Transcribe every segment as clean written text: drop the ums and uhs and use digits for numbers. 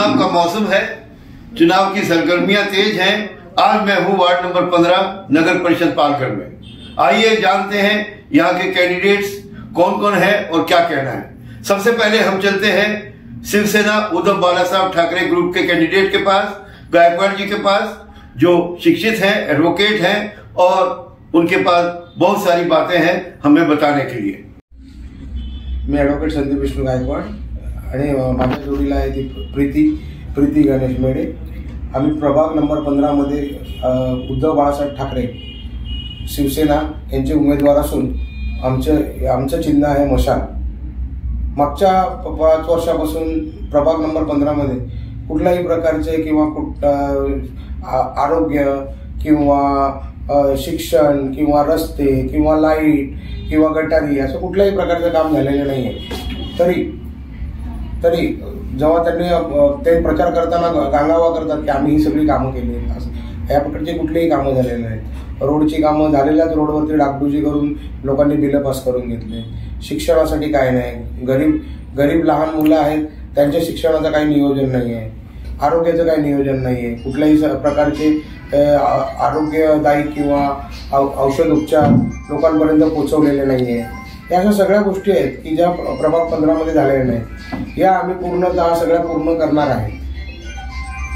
चुनाव का मौसम है, चुनाव की सरगर्मियां तेज हैं। आज मैं हूं वार्ड नंबर 15 नगर परिषद पालगढ़ में। आइए जानते हैं यहाँ के कैंडिडेट्स कौन कौन है और क्या कहना है। सबसे पहले हम चलते हैं शिवसेना उद्धव बाला साहब ठाकरे ग्रुप के कैंडिडेट के पास, गायकवाड़ जी के पास, जो शिक्षित हैं, एडवोकेट हैं और उनके पास बहुत सारी बातें हैं हमें बताने के लिए। मी ॲडव्होकेट संदीप विष्णू गायकवाड आणि माझ्या जोडीला आहे ती प्रीती गणेश मेढे। आम्ही प्रभाग नंबर 15 मध्ये उद्धव बाळासाहेब ठाकरे शिवसेना यांचे उमेदवार असून आमचं चिन्ह आहे मशाल। मागच्या 5 वर्षापासून प्रभाग नंबर 15 मध्ये कुठल्याही प्रकारचे किंवा आरोग्य किंवा शिक्षण किंवा रस्ते किंवा लाईट किंवा गटारी असं कुठल्याही प्रकारचं काम झालेलं नाही आहे। तरी जेव्हा ते प्रचार करताना गांगावा करतात की आम्ही ही सगळी कामं केली आहेत, या प्रकारची कुठलीही कामं झालेली नाहीत। रोडची कामं झालेल्याच रोडवरती डागडुजी करून लोकांनी बिलं पास करून घेतले। शिक्षणासाठी काय नाही, गरीब लहान मुलं आहेत त्यांच्या शिक्षणाचं काही नियोजन नाही आहे, आरोग्याचं काही नियोजन नाही आहे, कुठल्याही प्रकारचे आरोग्यदायी किंवा औषध उपचार लोकांपर्यंत पोहोचवलेले नाही आहे। या अशा सगळ्या गोष्टी आहेत की ज्या प्रभाग 15 मध्ये झालेल्या नाहीत। या आम्ही पूर्णतः सगळ्या पूर्ण करणार आहे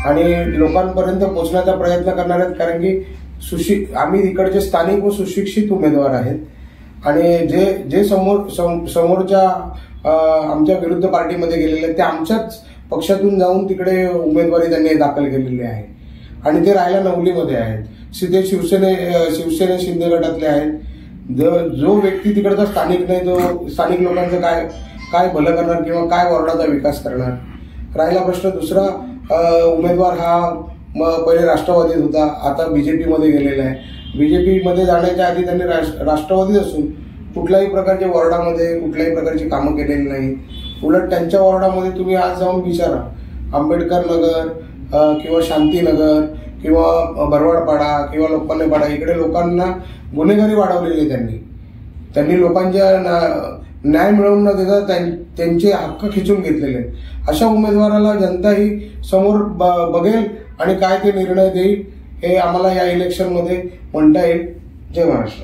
आणि लोकांपर्यंत पोहोचण्याचा प्रयत्न करणार आहेत, कारण की आम्ही इकडचे स्थानिक व सुशिक्षित उमेदवार आहेत आणि जे समोरच्या आमच्या विरुद्ध पार्टीमध्ये गेलेले ते आमच्याच पक्षातून जाऊन तिकडे उमेदवारी त्यांनी दाखल केलेली आहे आणि ते राहायला नवलीमध्ये आहेत। ते शिवसेने शिंदे गटातले आहेत। जो व्यक्ती तिकडचा स्थानिक नाही, तो स्थानिक लोकांचं काय भलं करणार किंवा काय वॉर्डाचा विकास करणार। राहिला प्रश्न दुसरा, उमेदवार हा पहिले राष्ट्रवादीत होता, आता बीजेपी मध्ये गेलेला आहे। बीजेपी मध्ये जाण्याच्या आधी त्यांनी राष्ट्रवादीत असून कुठल्याही प्रकारच्या वॉर्डामध्ये कुठल्याही प्रकारची कामं केलेली नाही। उलट त्यांच्या वॉर्डामध्ये तुम्ही आज जाऊन विचारा, आंबेडकर नगर किंवा शांतीनगर किंवा भरवाडपाडा किंवा लोकमान्यपाडा, इकडे लोकांना गुन्हेगारी वाढवलेली त्यांनी लोकांच्या न्याय मिळवून न देता त्यांचे हक्क खिचून घेतलेले। अशा उमेदवाराला जनता ही समोर बघेल आणि काय ते निर्णय देईल हे आम्हाला या इलेक्शनमध्ये म्हणता येईल। जय महाराष्ट्र।